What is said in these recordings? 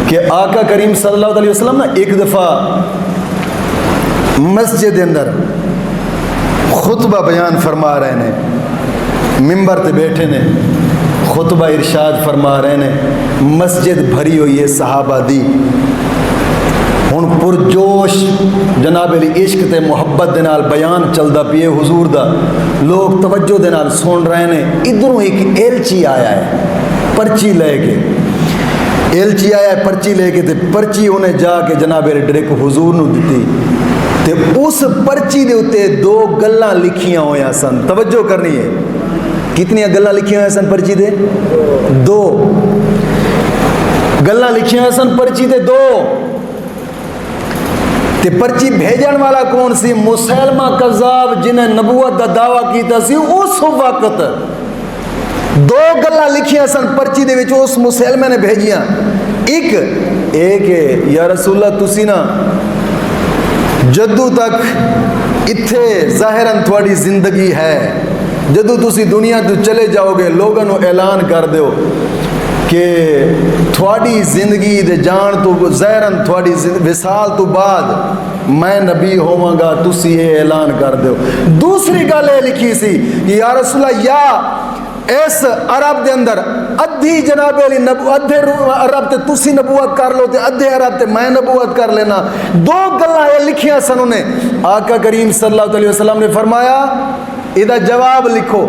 کہ آقا کریم صلی اللہ علیہ وسلم نا ایک دفعہ مسجد اندر خطبہ بیان فرما رہے نے، ممبر تے بیٹھے نے، خطبہ ارشاد فرما رہے نے، مسجد بھری ہوئی ہے صحابہ دی، ہن پرجوش جناب علی عشق تے محبت دے نال بیان چلدا پیے حضور دا، لوگ توجہ دے نال سن رہے نے، ادھروں ایک ایلچی آیا ہے پرچی لے کے، ایلچی آیا ہے پرچی لے کے، تے پرچی انہیں جا کے جناب علی ڈریک حضور نو دتی، تے اس پرچی دے اتے دو گلاں لکھیاں ہویاں سن، توجہ کرنی ہے، کتنی گلاں لکھیاں ہویاں سن پرچی دے؟ دو گلاں لکھیاں ہویاں سن پرچی دے دو، تے پرچی بھیجن والا کون سی؟ مسیلمہ کذاب جنہیں نبوت دا دعویٰ کیتا سی اس وقت، دو گلاں لکھیاں سن پرچی دے وچ اس مسیلمہ نے بھیجیاں، ایک یا رسول اللہ تسی نا جدو تک اتھے ظاہراً تھوڑی زندگی ہے، جدو تسی دنیا تو چلے جاؤ گے لوگوں نو اعلان کر دیو کہ تھوڑی زندگی دے جان تو ظاہراً تھوڑی وصال تو بعد میں نبی ہوواں گا، تسی یہ اعلان کر دیو۔ دوسری گل یہ لکھی سی کہ یا رسول اللہ یا اس عرب دے اندر ادھی جناب علی ادھے عرب تے تسی نبوت کر لو تے ادھے عرب تے میں نبوت کر لینا، دو گلاں یہ لکھیاں سن انہیں۔ آقا کریم صلی اللہ علیہ وسلم نے فرمایا ادھا جواب لکھو،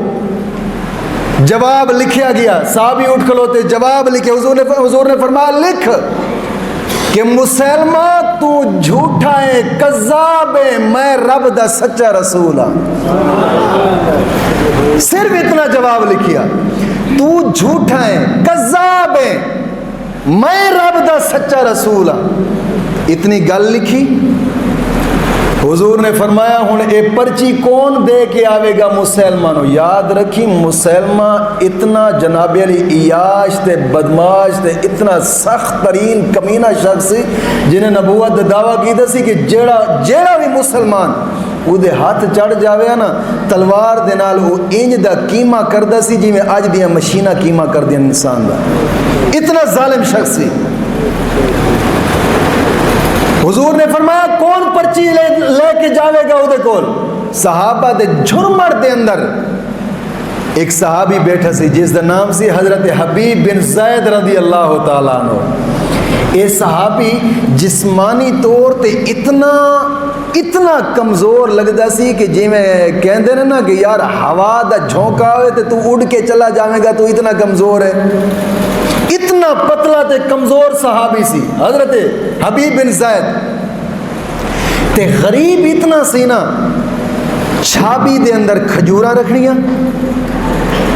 جواب لکھیا گیا، صحابی اٹھ کھلوتے جواب لکھے، حضور نے فرمایا لکھ کہ مسلمہ تو جھوٹا ہے، کذاب ہے، میں رب دا سچا رسول ہاں، صرف اتنا جواب لکھیا، تو جھوٹا ہے، کذاب ہے، میں رب دا سچا رسول ہاں، اتنی گل لکھی۔ حضور نے فرمایا ہن اے پرچی کون دے کے آوے گا مسلمہ نو؟ یاد رکھی مسلمہ اتنا جناب علی عیاش تے بدماش تے اتنا سخت ترین کمینہ شخص سی جنہیں نبوت دا دعویٰ کیتا سی کہ جیڑا بھی مسلمان او دے ہاتھ چڑھ جاوے نا تلوار دے نال او انج دا قیمہ کردا سی جی میں اج دیاں مشینہ قیمہ کر دیا انسان دا، اتنا ظالم شخص سی۔ حضور نے فرمایا کون پرچی لے کے جاوے گا اودے کول؟ صحابہ دے جھرمڑ دے اندر ایک صحابی بیٹھا سی جس دا نام سی حضرت حبیب بن زید رضی اللہ تعالیٰ عنہ۔ اے صحابی جسمانی طور تے اتنا کمزور لگدا سی کہ جی میں کہندے نے نا کہ یار ہوا دا جھونکا ہوئے تے تو اڑ کے چلا جاوے گا، تو اتنا کمزور ہے، اتنا پتلا تے کمزور صحابی سی حضرت حبیب بن زید، تے غریب اتنا سی نا چھابی دے اندر کھجوراں رکھنیاں،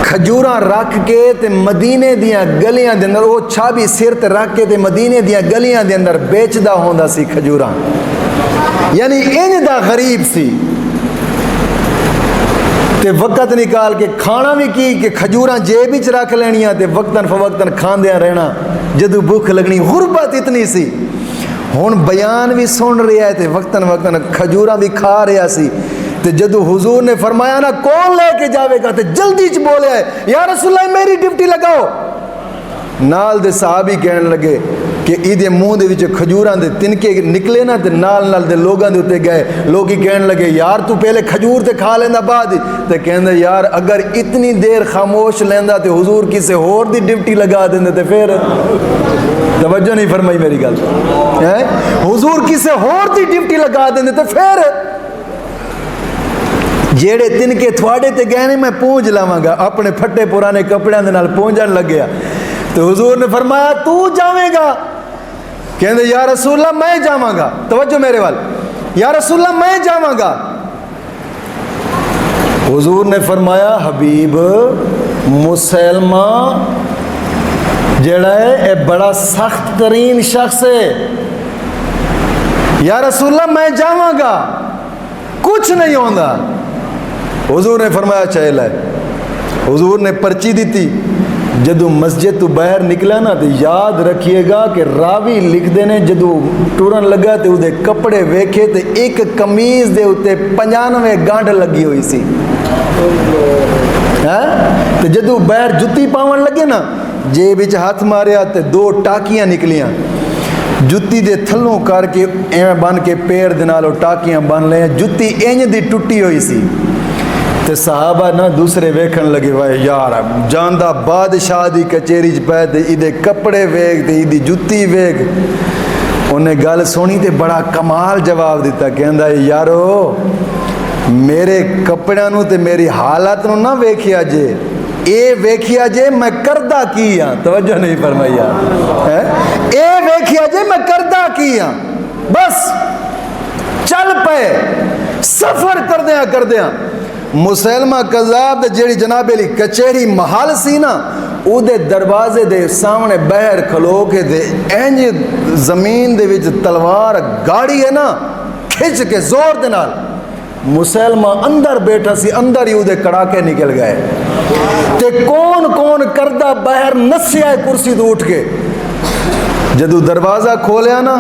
کھجوراں رکھ کے تے مدینے دیاں گلیاں دے اندر وہ چھابی سر تے رکھ کے تے مدینے دیاں گلیاں دے اندر بیچدا ہوندا سی کھجوراں، یعنی انج دا غریب سی، تے وقت نکال کے کھانا بھی کی کہ کھجوراں جیب وچ رکھ لینیاں تے وقتاً فوقتاً کھاندیاں رہنا جدو بھوک لگنی، غربت اتنی سی، ہن بیان بھی سن رہا ہے تے وقتاً کھجوراں بھی کھا رہا سی، تے جدو حضور نے فرمایا نا کون لے کے جاوے گا تے جلدی چ بولیا ہے یا رسول اللہ میری ڈیوٹی لگاؤ، نال دے صحابی کہنے لگے کہ ایدے منہ دے وچ کھجوراں دے تنکے نکلے نا تے نال دے لوگاں دے اتے گئے، لوگی کہنے لگے یار تو پہلے کھجور تے کھا لیندا بعد تے کہندے یار اگر اتنی دیر خاموش لیندا تے حضور کسے ہور دی ڈیوٹی لگا دیندے تے پھر توجہ نہیں فرمائی میری گل، حضور کسے ہور دی ڈیوٹی لگا دیندے تے پھر جیڑے تنکے تھوڑے تے گئے نے میں پونج لاواں گا، اپنے پھٹے پرانے کپڑیاں دے نال پونجن لگیا، تو حضور نے فرمایا تو جاویں گا؟ کہندے یا رسول اللہ میں جاواں گا، توجہ میرے وال، یا رسول اللہ میں جاواں گا۔ حضور نے فرمایا حبیب مسلمہ جڑا ہے اے بڑا سخت ترین شخص ہے، یا رسول اللہ میں جاواں گا، کچھ نہیں ہوندا۔ حضور نے فرمایا چل ہے، حضور نے پرچی دیتی، جدو مسجد تو باہر نکلا نا تو یاد رکھیے گا کہ راوی لکھ دینے جدو ٹورن لگا تے دے کپڑے ویکھے تے ایک کمیز دے اتے 95 گانڈ لگی ہوئی سی، تے جدو باہر جتی پاون لگے نا جے بچ ہاتھ ماریا تے 2 ٹاکیاں نکلیاں جتی دے تھلوں کر کے ایویں بن کے پیر دے نال ٹاکیاں بن لے جتی انج دی ٹوٹی ہوئی سی تے صحابہ نہ دوسرے ویکھن لگے وائے یار جاندا بادشاہ دی کچہری چ پے تے ایدے کپڑے ویکھ تے ایدی جتی ویکھ انہیں گل سنی تے بڑا کمال جواب دیتا کہندا ہے یارو میرے کپڑیاں نو تے میری حالت نو نہ ویکھیا جے اے ویکھیا جے میں کردہ کی ہاں توجہ نہیں فرمائی اے ویکھیا جے میں کردہ کی ہاں بس چل پے سفر کردیاں مسلمہ کذاب دے جیڑی جناب علی کچہری محل سی نا او دے دروازے دے سامنے بہر کھلو کے دے اینج زمین دے وچ تلوار گاڑی ہے نا کھچ کے زور دے نال مسلمہ اندر بیٹھا سی اندر ہی او دے کڑاکے نکل گئے تے کون کردہ بہر نسیا ہے کرسی تو اٹھ کے جدو دروازہ کھولیا نا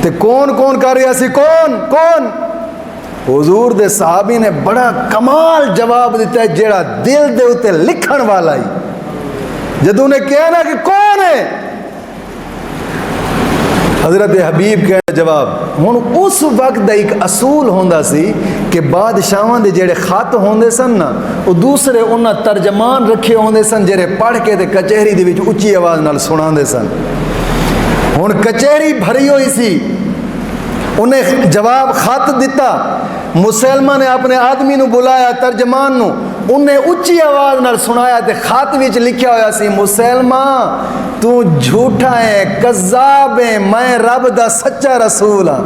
تے کون کر رہا سی کون حضور دے صحابی نے بڑا کمال جواب دیتا ہے جیڑا دل دے اتے لکھن والا ہی جدو نے کہا نا کہ کون ہے حضرت حبیب کہنا جواب ہن اس وقت دا ایک اصول ہوندا سی کہ بادشاہاں دے جڑے خط ہوندے سن نا او دوسرے انہاں ترجمان رکھے ہوندے سن جڑے پڑھ کے تے کچہری دے وچ اونچی آواز نال سناندے سن ہن کچہری بھری ہوئی سی انہیں جواب خط دیتا مسلمان نے اپنے آدمی نو بلایا ترجمان نو انہیں اچھی آواز نال سنایا تے خط وچ لکھیا ہویا سی مسلمان تو جھوٹا ہے کذاب ہے میں رب دا سچا رسول ہاں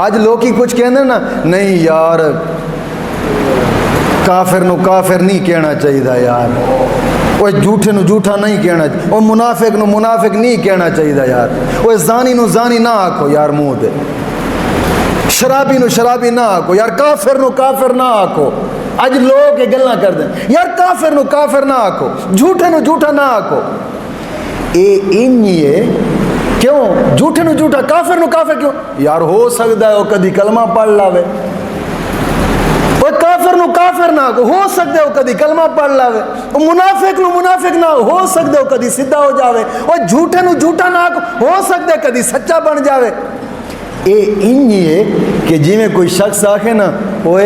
آج لوگی کچھ کہندے نا نہیں یار کافر نو کافر نہیں کہنا چاہیے یار وہ جھوٹے نو جھوٹا نہیں کہنا چاہیے وہ منافق نو منافق نہیں کہنا چاہیے یار وہ زانی نو زانی نہ آکھو یار منہ تے شرابی نو شرابی نہ آکھو یار کافر نو کافر نہ آکھو اج لوگ یہ گلاں کر دیں یار کافر نو کافر نہ آکھو جھوٹے نو جھوٹا نہ آکھو اے انہی ہے کیوں جھوٹے نو جھوٹا کافر نو کافر کیوں یار ہو سکتا ہے وہ کدی کلمہ پڑھ لاوے وہ کافر نو کافر نہ ہو سکتا ہے وہ کدی کلمہ پڑھ لاوے وہ منافق نو منافق نہ ہو سکتا ہے وہ کدی سیدھا ہو جاوے وہ جھوٹے نو جھوٹا نہ ہو سکتا ہے کدی سچا بن جاوے اے انہی ہے کہ جی میں کوئی شخص آکھے نا وہ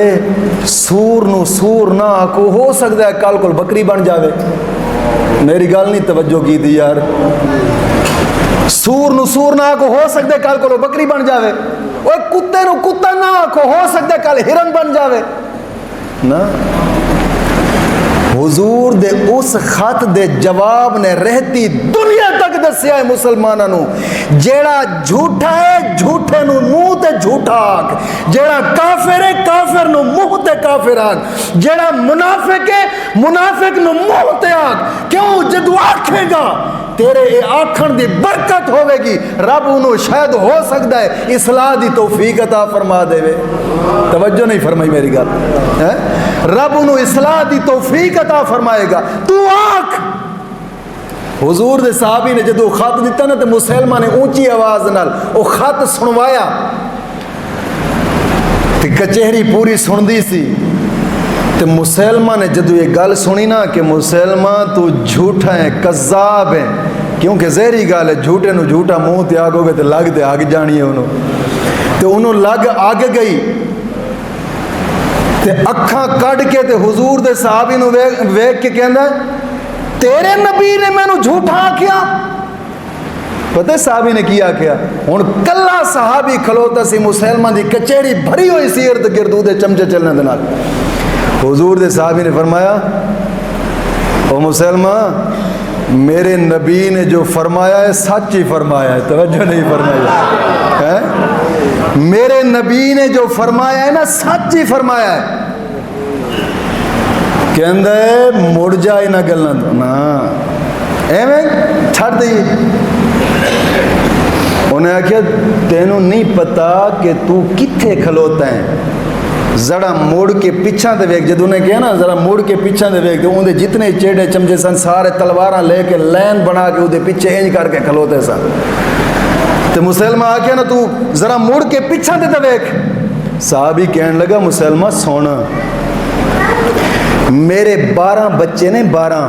سور نو سور نہ آکھو ہو سکتا ہے کل کل بکری بن جاوے میری گل نہیں توجہ کی تھی یار سور نو سور نہ آکھو ہو سکتا ہے کل کل بکری بن جاوے وہ کتے نو کتا نہ آکھو ہو سکتا ہے کل ہرن بن جاوے نا حضور دے اس خط دے جواب نے رہتی دنیا تک دسیا ہے مسلمانوں نو جیڑا جھوٹا ہے جھوٹے نو منہ تے جھوٹا آکھ جیڑا کافر ہے کافر نو منہ تے کافر آکھ جیڑا منافق ہے منافق نو منہ تے آکھ کیوں جدو آکھے گا تیرے آکھن دی برکت ہوئے گی رب انہوں شاید ہو سکتا ہے اصلاح دی توفیق عطا فرما دے وے توجہ نہیں فرمائی میری گل رب انہوں اصلاح دی توفیق عطا فرمائے گا تو آنکھ حضور دے صحابی نے جدو خط دیتا نا تو مسلمہ نے اونچی آواز نال وہ خط سنوایا تے کچہری پوری سن دی سی تے مسلمہ نے جدو یہ گل سنی نا کہ مسلمہ تو جھوٹا ہے کذاب ہے کیونکہ زہری گل ہے جھوٹے نو جھوٹا منہ تے آگو گے تے لگ تے آگ جانی ہے انہوں لگ آگ گئی تے اکھاں کڑ کے تے حضور دے صحابی نو ویکھ کے کہندا تیرے نبی نے میں نو جھوٹا کیا پتہ صحابی نے کیا کیا ہن کلا صحابی کھلوتا سی مسلمہ دی کچہری بھری ہوئی سی ارد گرد دے چمچے چلنے دے نال حضور دے صحابی نے فرمایا او مسلمہ میرے نبی نے جو فرمایا ہے سچ ہی فرمایا ہے توجہ نہیں فرمایا میرے نبی نے جو فرمایا ہے نا سچ ہی فرمایا ہے کہندہ ہے مڑ جائے نہ گلنا نا ایویں چھڑ دئی انہیں آکھیا تینوں نہیں پتا کہ تو کتھے کھلوتا ہے ذرا موڑ کے پیچھا دے ویک جدوں نے کہا نا ذرا موڑ کے پیچھا دے ویک تو اندے جتنے چیڑے چمچے سن سارے تلواراں لے کے لین بنا کے اندے پیچھے انج کر کے کھلوتے سن تو مسلمہ آکھیا نا تو ذرا موڑ کے پیچھا دے ویک صحابی کہنے لگا مسلمہ سونا میرے 12 بچے نے 12